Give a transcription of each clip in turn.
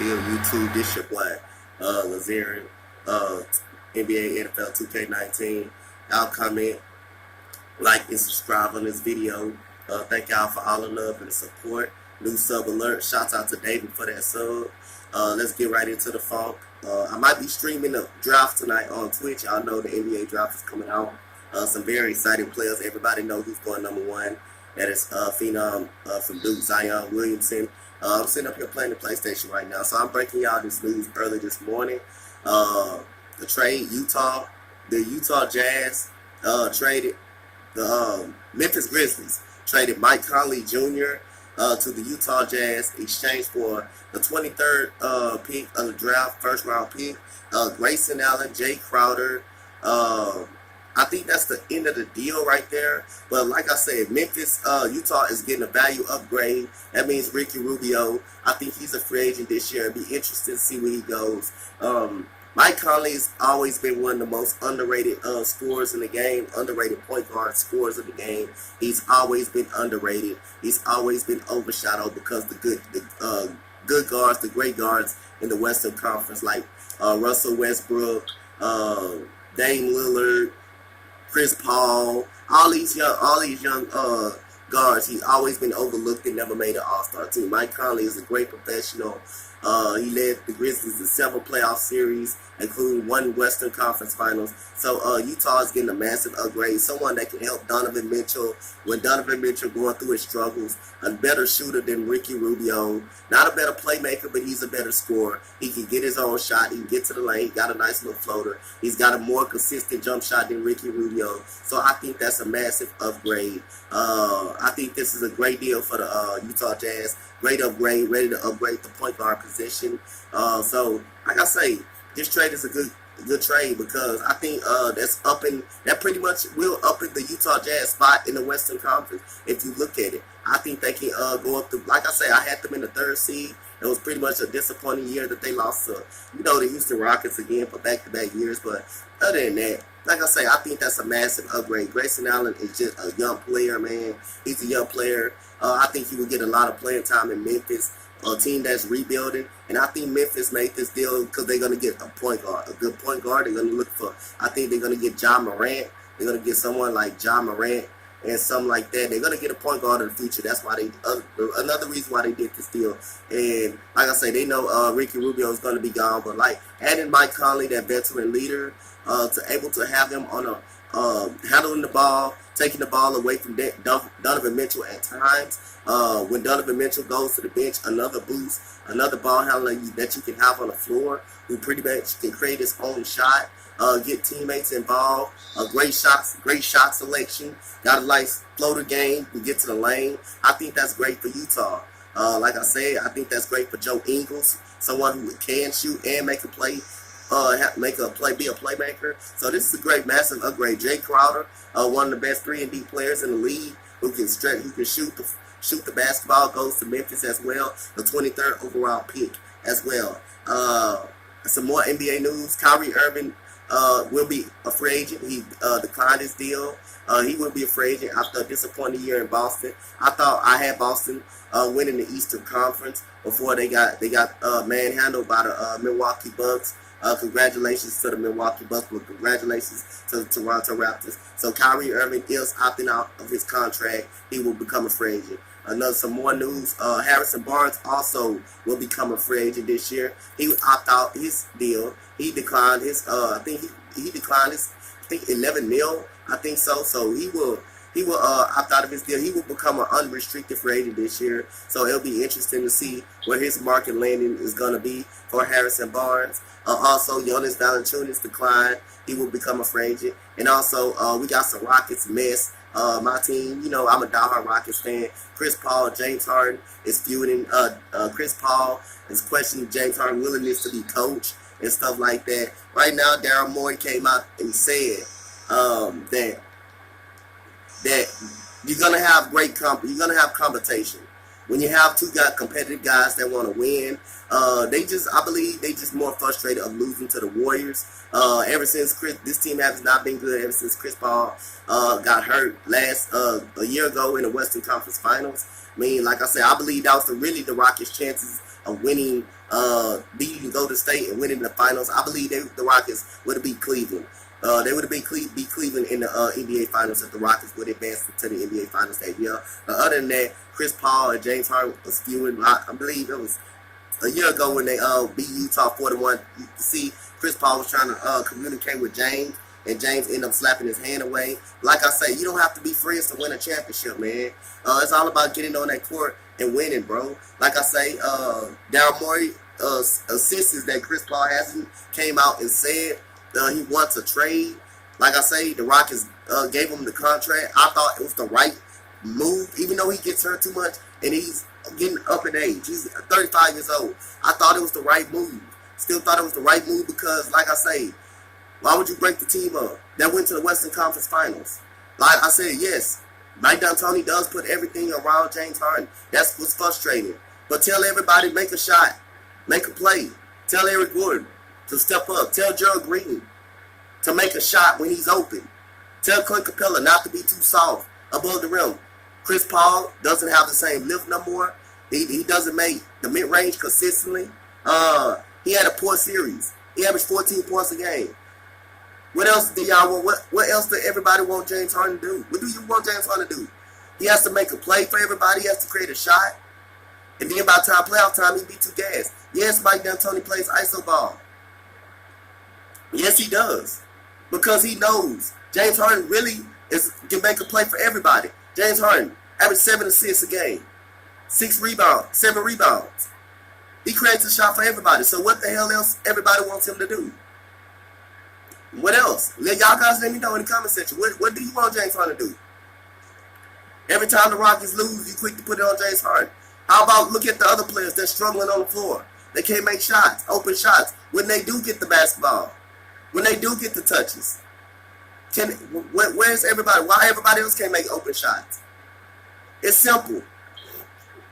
deal, YouTube. This your boy, Lazarian, uh, NBA NFL 2K19. Y'all comment, like, and subscribe on this video. Thank y'all for all the love and the support. New sub alert. Shouts out to David for that sub. Let's get right into the funk. I might be streaming the draft tonight on Twitch. Y'all know the NBA draft is coming out. Some very exciting players. Everybody know who's going number one. That is Phenom from Duke, Zion Williamson. I'm sitting up here playing the PlayStation right now, so I'm breaking y'all this news early this morning. The trade, the Utah Jazz traded the Memphis Grizzlies traded Mike Conley Jr. To the Utah Jazz in exchange for the 23rd pick of the draft, first round pick. Grayson Allen, Jay Crowder. I think that's the end of the deal right there. But like I said, Memphis, Utah is getting a value upgrade. That means Ricky Rubio. I think he's a free agent this year. It'd be interesting to see where he goes. Mike Conley has always been one of the most underrated scorers in the game, underrated point guard scorers in the game. He's always been underrated. He's always been overshadowed because the good guards, the great guards in the Western Conference, like Russell Westbrook, Dame Lillard, Chris Paul, all these young guards. He's always been overlooked and never made an All-Star team. Mike Conley is a great professional. He led the Grizzlies to several playoff series, including one Western Conference Finals. So Utah is getting a massive upgrade. Someone that can help Donovan Mitchell when Donovan Mitchell going through his struggles. A better shooter than Ricky Rubio. Not a better playmaker, but he's a better scorer. He can get his own shot. He can get to the lane. He got a nice little floater. He's got a more consistent jump shot than Ricky Rubio. So I think that's a massive upgrade. I think this is a great deal for the Utah Jazz. Great upgrade, ready to upgrade the point guard position. So, like I say, this trade is a good trade because I think that pretty much will up in the Utah Jazz spot in the Western Conference. If you look at it, I think they can go up to. Like I say, I had them in the 3rd seed. It was pretty much a disappointing year that they lost to, the Houston Rockets again for back-to-back years. But other than that, like I say, I think that's a massive upgrade. Grayson Allen is just a young player, man. He's a young player. I think he will get a lot of playing time in Memphis, a team that's rebuilding. And I think Memphis made this deal because they're going to get a point guard, a good point guard. They're going to look for, I think they're going to get Ja Morant. They're going to get someone like Ja Morant and something like that. They're going to get a point guard in the future. That's why another reason why they did this deal. And like I say, they know Ricky Rubio is going to be gone. But like adding Mike Conley, that veteran leader, to able to have him on a handling the ball, taking the ball away from Donovan Mitchell at times. When Donovan Mitchell goes to the bench, another boost, another ball handler that you can have on the floor who pretty much can create his own shot, get teammates involved, great shot selection, got a nice floater game, can get to the lane. I think that's great for Utah. Like I said, I think that's great for Joe Ingles, someone who can shoot and make a play. Be a playmaker. So this is a great, massive upgrade. Jay Crowder, one of the best 3-and-D players in the league, who can shoot the basketball, goes to Memphis as well. The 23rd overall pick as well. Some more NBA news. Kyrie Irving will be a free agent. He declined his deal. He will be a free agent after a disappointing year in Boston. I thought I had Boston winning the Eastern Conference before they got manhandled by the Milwaukee Bucks. Congratulations to the Milwaukee Bucks, but congratulations to the Toronto Raptors. So Kyrie Irving is opting out of his contract. He will become a free agent. Some more news. Harrison Barnes also will become a free agent this year. He would opt out his deal. He declined his. I think he declined his. I think 11 mil. I think so. So he will opt out of his deal. He will become an unrestricted free agent this year. So it'll be interesting to see where his market landing is going to be for Harrison Barnes. Also, Jonas Valanciunas declined. He will become a free agent. And also, we got some Rockets mess. My team, I'm a diehard Rockets fan. Chris Paul, James Harden is feuding. Chris Paul is questioning James Harden's willingness to be coach and stuff like that. Right now, Daryl Morey came out and said that you're gonna have you're gonna have competition. When you have two competitive guys that want to win, I believe they just more frustrated of losing to the Warriors. Ever since this team has not been good ever since Chris Paul got hurt a year ago in the Western Conference Finals. I mean, like I said, I believe that was really the Rockets' chances of winning, beating Golden State and winning the finals, I believe the Rockets would have beat Cleveland. They would have beat Cleveland in the NBA Finals if the Rockets would advance to the NBA Finals that year. Other than that, Chris Paul and James Harden was skewing. I believe it was a year ago when they beat Utah 4-1. You see, Chris Paul was trying to communicate with James, and James ended up slapping his hand away. Like I say, you don't have to be friends to win a championship, man. It's all about getting on that court and winning, bro. Like I say, Daryl Morey assists that Chris Paul hasn't came out and said he wants a trade. Like I say, the Rockets gave him the contract. I thought it was the right move, even though he gets hurt too much and he's getting up in age. He's 35 years old. I thought it was the right move. Still thought it was the right move because, like I say, why would you break the team up that went to the Western Conference Finals? Like I said, yes, Mike D'Antoni does put everything around James Harden. That's what's frustrating. But tell everybody, make a shot, make a play. Tell Eric Gordon to step up. Tell Gerald Green to make a shot when he's open. Tell Clint Capella not to be too soft above the rim. Chris Paul doesn't have the same lift no more. He doesn't make the mid-range consistently. He had a poor series. He averaged 14 points a game. What else do y'all want? What else do everybody want James Harden to do? What do you want James Harden to do? He has to make a play for everybody. He has to create a shot. And then by the time playoff time, he'd be too gassed. Yes, Mike D'Antoni plays iso ball. Yes, he does. Because he knows James Harden really can make a play for everybody. James Harden averaged 7 assists a game. 7 rebounds. He creates a shot for everybody. So what the hell else everybody wants him to do? What else? Y'all guys let me know in the comment section. What do you want James Harden to do? Every time the Rockets lose, you quick to put it on James Harden. How about look at the other players that's struggling on the floor? They can't make shots, open shots. When they do get the basketball, when they do get the touches, where's everybody? Why everybody else can't make open shots? It's simple.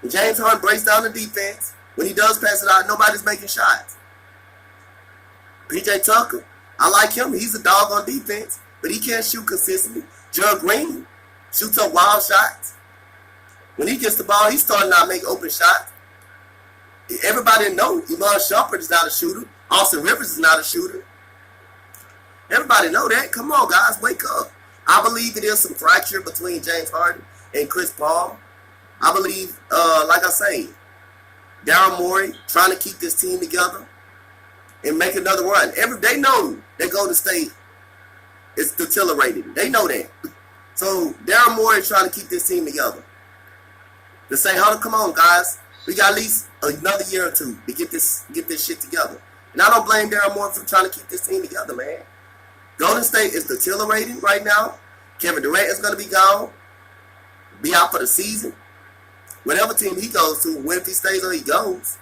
When James Harden breaks down the defense, when he does pass it out, nobody's making shots. PJ Tucker, I like him. He's a dog on defense, but he can't shoot consistently. Gerald Green shoots up wild shots. When he gets the ball, he's starting to not make open shots. Everybody knows Iman Shumpert is not a shooter. Austin Rivers is not a shooter. Everybody know that. Come on, guys, wake up. I believe it is some fracture between James Harden and Chris Paul. I believe, like I say, Daryl Morey trying to keep this team together and make another run. They know that Golden State is deteriorating. They know that. So Daryl Morey is trying to keep this team together. To say, come on, guys. We got at least another year or two to get this shit together. And I don't blame Daryl Morey for trying to keep this team together, man. Golden State is deteriorating right now. Kevin Durant is going to be gone. Be out for the season. Whatever team he goes to, when if he stays or he goes.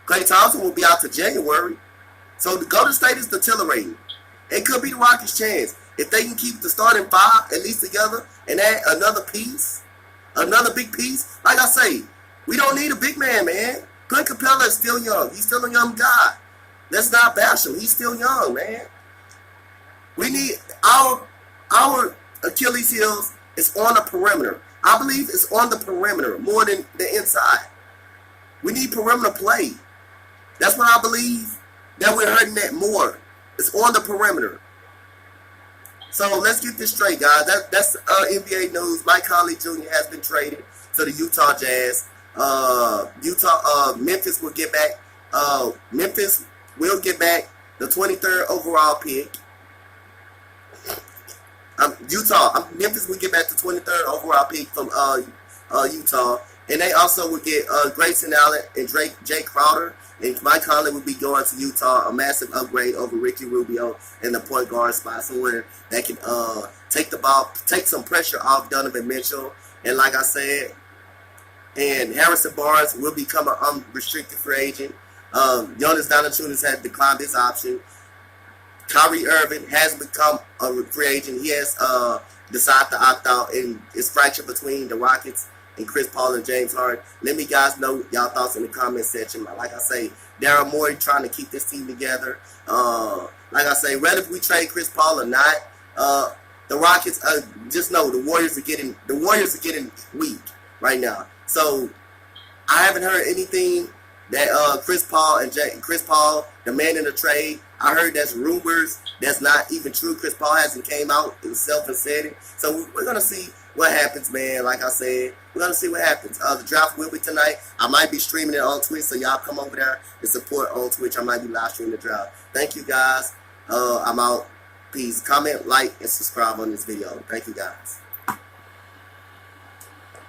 Klay Thompson will be out to January. So the Golden State is deteriorating. It could be the Rockets' chance. If they can keep the starting five at least together and add another piece, another big piece. Like I say, we don't need a big man, man. Clint Capella is still young. He's still a young guy. Let's not bash him. He's still young, man. We need our Achilles heels is on the perimeter. I believe it's on the perimeter more than the inside. We need perimeter play. That's what I believe that we're hurting that more. It's on the perimeter. So let's get this straight, guys. That's NBA news. Mike Conley Jr. has been traded to the Utah Jazz. Memphis will get back. Memphis will get back the 23rd overall pick. Memphis will get back the 23rd overall pick from Utah, and they also would get Grayson Allen and Jake Crowder. And Mike Conley will be going to Utah, a massive upgrade over Ricky Rubio in the point guard spot, somewhere that can take the ball, take some pressure off Donovan Mitchell. And like I said, and Harrison Barnes will become an unrestricted free agent. Jonas Valanciunas has declined his option. Kyrie Irving has become a free agent. He has decided to opt out, and it's fractured between the Rockets and Chris Paul and James Harden. Let me guys know y'all thoughts in the comment section. Like I say, Daryl Morey trying to keep this team together. Like I say, whether we trade Chris Paul or not, the Rockets just know the Warriors are getting weak right now. So I haven't heard anything that Chris Paul demanding a trade. I heard that's rumors. That's not even true. Chris Paul hasn't came out himself and said it. So we're gonna see what happens, man. Like I said, we're gonna see what happens. The draft will be tonight. I might be streaming it on Twitch, so y'all come over there and support on Twitch. I might be live streaming the draft. Thank you guys. I'm out. Peace. Comment, like, and subscribe on this video. Thank you guys.